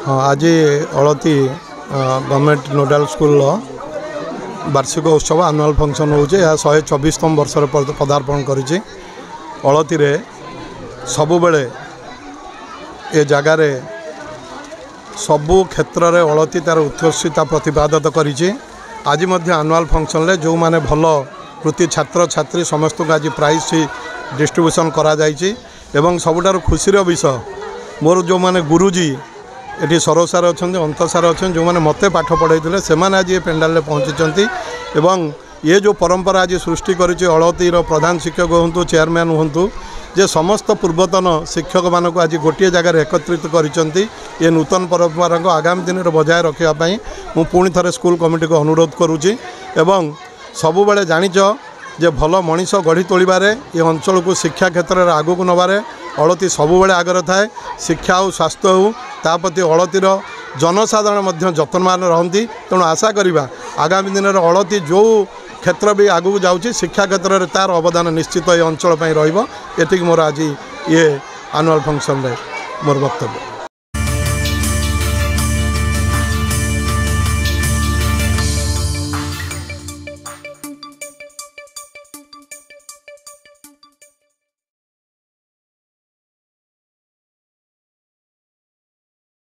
हाँ आज अलती government नोडाल school वार्षिक उत्सव आनुआल फंक्शन हो 124तम वर्ष पदार्पण करी अलती सबु बेले ए जगार सबु क्षेत्र में अलती तार उत्कर्षता प्रतिपादित करी आज आनुआल फंक्शन ले जो माने भल कृति छात्र छात्री समस्त को आज प्राइज डिस्ट्रीब्यूशन करा जायछि एवं सबुठार खुशीर विषय मोर जो माने गुरुजी ये सरोसार अच्छा अंतसार अच्छा जो मैंने मत पाठ पढ़ाई से आज ये पेंडाल पहुँची एवं ये जो परंपरा आज सृष्टि करी अलतीर प्रधान शिक्षक हूँ चेयरमैन हूँ जे समस्त पूर्वतन शिक्षक मानक आज गोटे जगार एकत्रित करिसेंती ये नूतन परंपरा को आगामी दिन में बजाय रखापी मु पुणी थे स्कूल कमिटी को अनुरोध करुँची एवं सबु बेले जानिच जे भल मनीष गढ़ी तोड़बारे ये अंचल को शिक्षा क्षेत्र में आगक नबारे अलती सबु बेले आगर थाए शिक्षा हो स्वास्थ्य हो ताप्रति अलतीर जनसाधारण जत्नवान रहती तेणु आशा करवा आगामी दिन में अलती जो क्षेत्र भी आगू जाऊँगी शिक्षा क्षेत्र में तार अवदान निश्चित ये अंचल रही मोर आज ये आनुआल फंक्शन मोर वक्तव्य।